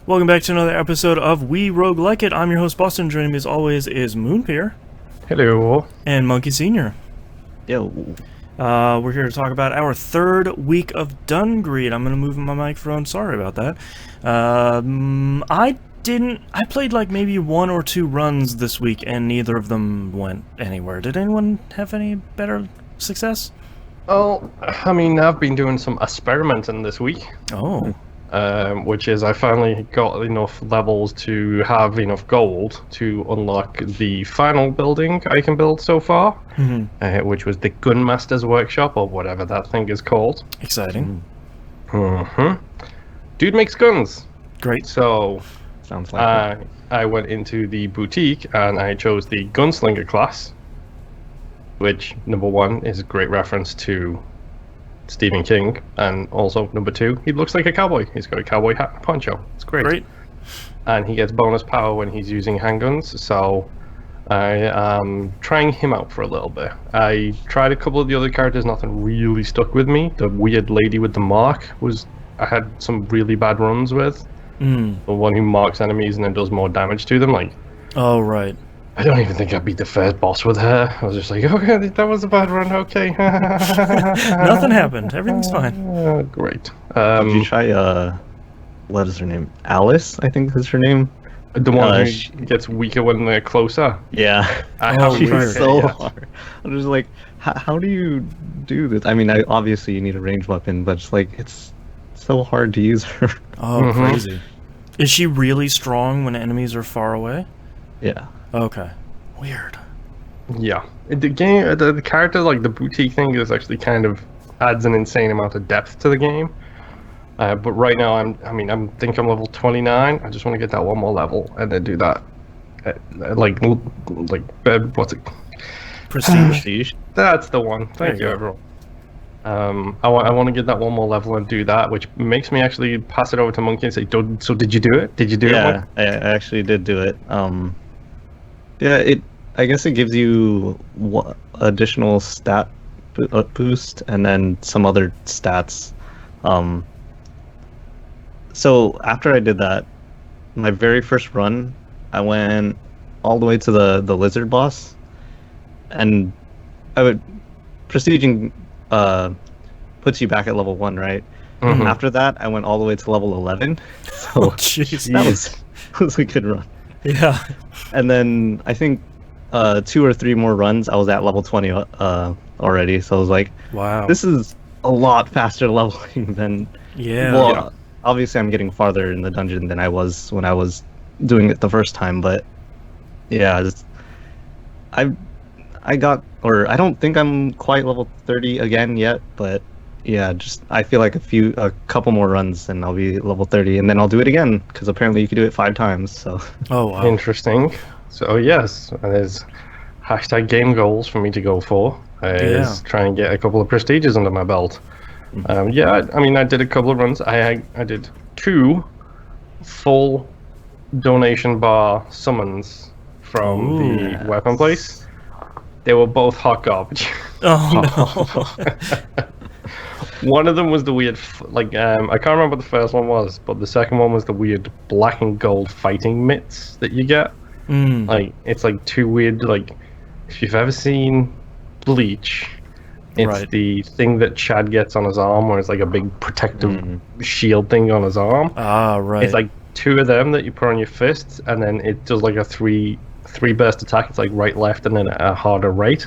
Welcome back to another episode of We Roguelike It. I'm your host, Boston. Joining me as always is Moonpeer. Hello. And Monkey Sr. Yo. We're here to talk about our third week of Dungreed. I'm going to move my microphone. Sorry about that. I played like maybe one or two runs this week, and neither of them went anywhere. Did anyone have any better success? Oh, I mean, I've been doing some experimenting this week. Oh. Which is I finally got enough levels to have enough gold to unlock the final building I can build so far, which was the Gunmaster's Workshop, or whatever that thing is called. Exciting. Dude makes guns. Great. So Sounds like I went into the boutique and I chose the Gunslinger class, which, number one, is a great reference to Stephen King, and also number two, he looks like a cowboy. He's got a cowboy hat and poncho. It's great. And he gets bonus power when he's using handguns, so I am trying him out for a little bit. I tried a couple of the other characters, nothing really stuck with me. The weird lady with the mark I had some really bad runs with. The one who marks enemies and then does more damage to them, like. Oh, right. I don't even think I beat the first boss with her. I was just like, okay, that was a bad run, okay. Nothing happened. Everything's fine. Great. did you try, what is her name? Alice, I think is her name. The one who gets weaker when they're closer. Yeah. She's so hard. I'm just like, how do you do this? I mean, obviously you need a ranged weapon, but it's like, it's so hard to use her. Oh, crazy. Is she really strong when enemies are far away? Yeah. Okay. Weird. Yeah. The game, the character, like the boutique thing, is actually kind of adds an insane amount of depth to the game. But right now, I think I'm level 29. I just want to get that one more level and then do that. What's it? Prestige. That's the one. Thank you, everyone. I want to get that one more level and do that, which makes me actually pass it over to Monkey and say, so did you do it? Did you do it? Yeah, I actually did do it. Yeah, I guess it gives you additional stat boost and then some other stats. So after I did that, my very first run, I went all the way to the lizard boss, and prestiging puts you back at level 1, right? After that, I went all the way to level 11. So that was a good run. Yeah. And then I think 2 or 3 more runs, I was at level 20 already. So I was like, wow, this is a lot faster leveling than. Yeah. Well, obviously I'm getting farther in the dungeon than I was when I was doing it the first time, but yeah, I don't think I'm quite level 30 again yet, but yeah, I feel like a couple more runs and I'll be level 30, and then I'll do it again, because apparently you can do it 5 times, so. Oh, wow. Interesting. So yes, there's hashtag game goals for me to go for. Is try and get a couple of prestiges under my belt. I did a couple of runs. I did 2 full donation bar summons from the weapon place. They were both hot garbage. Oh, no. One of them was the weird, I can't remember what the first one was, but the second one was the weird black and gold fighting mitts that you get. Like, it's like 2 weird, like, if you've ever seen Bleach, it's the thing that Chad gets on his arm, where it's like a big protective shield thing on his arm. Ah, right. It's like 2 of them that you put on your fists, and then it does like a three burst attack. It's like right, left, and then a harder right.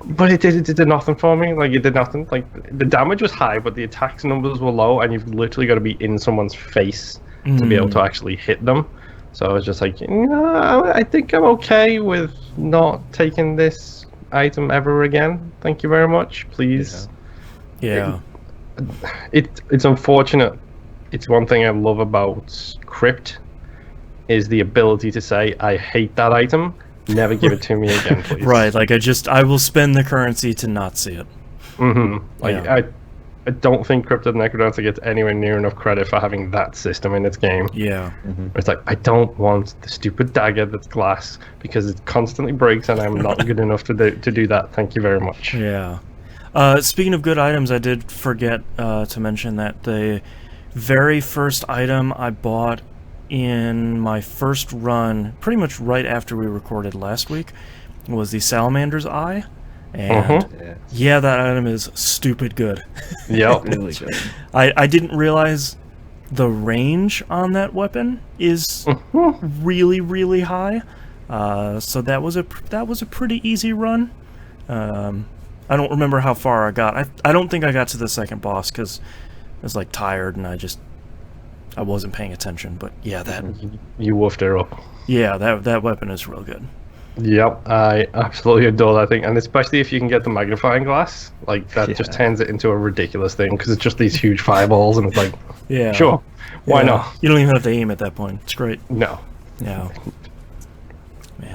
But it did nothing for me. Like, it did nothing. Like, the damage was high, but the attacks numbers were low, and you've literally got to be in someone's face to be able to actually hit them. So I was just like, I think I'm okay with not taking this item ever again. Thank you very much, please. Yeah. It's unfortunate. It's one thing I love about Crypt is the ability to say, I hate that item. Never give it to me again, please. Right, like I will spend the currency to not see it. I don't think Cryptid Necrodancer gets anywhere near enough credit for having that system in its game. Yeah. It's like, I don't want the stupid dagger that's glass because it constantly breaks and I'm not good enough to do that. Thank you very much. Yeah. Speaking of good items, I did forget to mention that the very first item I bought in my first run, pretty much right after we recorded last week, was the Salamander's Eye. And yeah, that item is stupid good. Yep. Really good. I didn't realize the range on that weapon is really, really high. So that was a pretty easy run. I don't remember how far I got. I don't think I got to the second boss because I was like tired and I wasn't paying attention. But yeah, You woofed her up. yeah, that weapon is real good. Yep, I absolutely adore that thing, and especially if you can get the magnifying glass, like that just turns it into a ridiculous thing because it's just these huge fireballs, and it's like, Yeah, sure, why not? You don't even have to aim at that point. It's great. No. Yeah.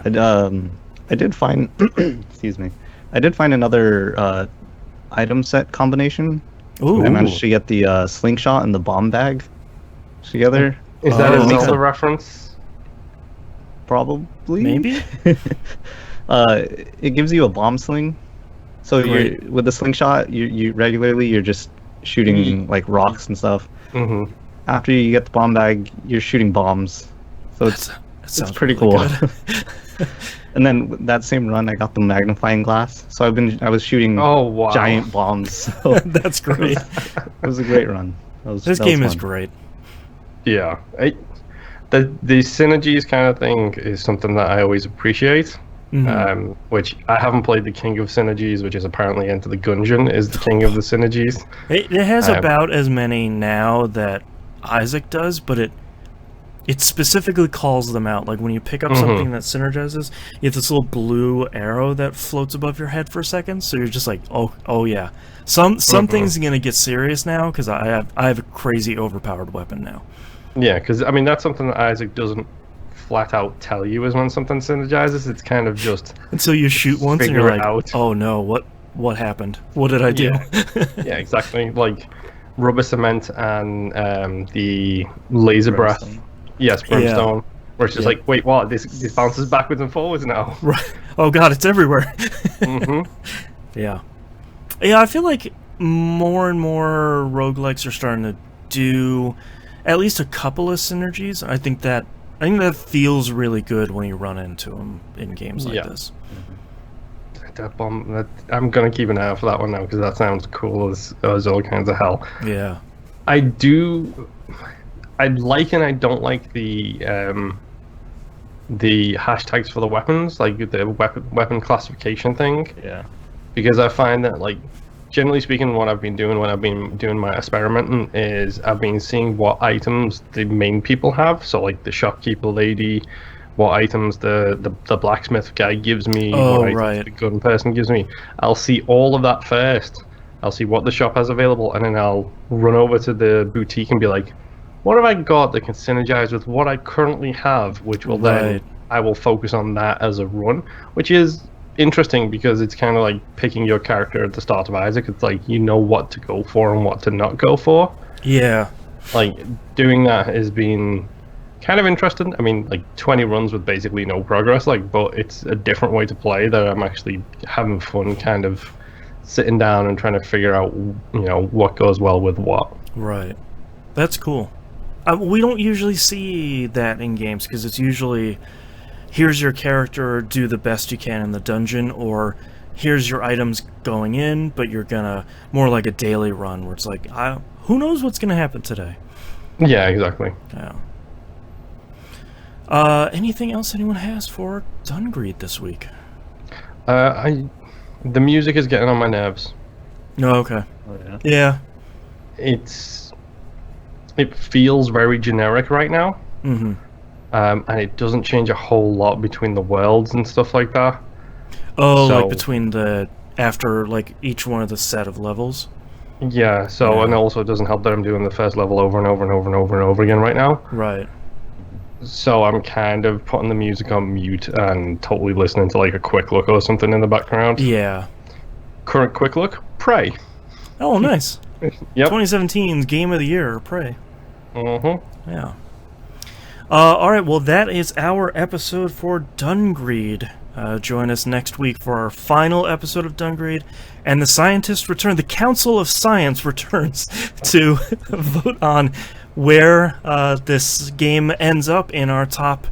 And, I did find, excuse me, I did find another item set combination. Ooh. I managed to get the slingshot and the bomb bag together. Is that Oh. a Zelda reference? Probably. Maybe. It gives you a bomb sling. So Right. with the slingshot, you regularly you're just shooting like rocks and stuff. Mm-hmm. After you get the bomb bag, you're shooting bombs. So That sounds it's pretty really cool. good. And then that same run, I got the magnifying glass. So I was shooting Oh, wow. giant bombs. So That's great. it was a great run. This game is great. Yeah. The synergies kind of thing is something that I always appreciate. Which I haven't played the King of Synergies, which is apparently Enter the Gungeon is the King of the Synergies. It has about as many now that Isaac does, but it specifically calls them out. Like when you pick up something that synergizes, you have this little blue arrow that floats above your head for a second. So you're just like, oh yeah, some things are gonna get serious now because I have a crazy overpowered weapon now. Yeah, because I mean that's something that Isaac doesn't flat out tell you is when something synergizes. It's kind of just Until you shoot once and figure you're it like, out. oh no, what happened? What did I do? Yeah, exactly. Like rubber cement and the laser breath. Brimstone. Yes, brimstone. Where it's just Yeah. like, wait, what? This bounces backwards and forwards now. Right. Oh god, it's everywhere. Yeah. Yeah, I feel like more and more roguelikes are starting to do at least a couple of synergies. I think that feels really good when you run into them in games like this. That bomb. I'm gonna keep an eye out for that one now because that sounds cool as all kinds of hell. Yeah. I like and I don't like the hashtags for the weapons, like the weapon classification thing. Yeah. Because I find that, like, generally speaking, what I've been doing when I've been doing my experimenting is I've been seeing what items the main people have. So, like, the shopkeeper lady, what items the blacksmith guy gives me, Oh, what items right. the gun person gives me. I'll see all of that first. I'll see what the shop has available, and then I'll run over to the boutique and be like, what have I got that can synergize with what I currently have, which will then Right. I will focus on that as a run, which is interesting because it's kind of like picking your character at the start of Isaac. It's like you know what to go for and what to not go for. Yeah. Like doing that has been kind of interesting. I mean, like 20 runs with basically no progress, like, but it's a different way to play that I'm actually having fun kind of sitting down and trying to figure out, you know, what goes well with what. Right. That's cool. We don't usually see that in games because it's usually here's your character, do the best you can in the dungeon, or here's your items going in, but you're gonna more like a daily run where it's like, who knows what's gonna happen today? Yeah, exactly. Yeah. Anything else anyone has for Dungreed this week? The music is getting on my nerves. No, okay. Oh, yeah. Yeah. It feels very generic right now. Mm-hmm. And it doesn't change a whole lot between the worlds and stuff like that. Oh, So- like between after like each one of the set of levels? Yeah, so, Yeah. and also it doesn't help that I'm doing the first level over and over and over and over and over again right now. Right. So I'm kind of putting the music on mute and totally listening to like a quick look or something in the background. Yeah. Current quick look, Prey. Oh, nice. Yep. 2017's Game of the Year, Prey. Mm-hmm. Yeah. Alright, well that is our episode for Dungreed. Join us next week for our final episode of Dungreed, and the scientists return. The Council of Science returns to vote on where this game ends up in our top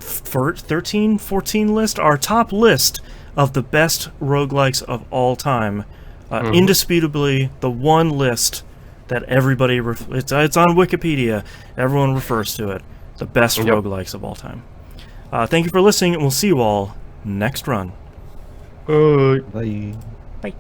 13, 14 list, our top list of the best roguelikes of all time. Indisputably, the one list that everybody it's on Wikipedia. Everyone refers to it. The best roguelikes of all time. Thank you for listening, and we'll see you all next run. Bye. Bye. Bye.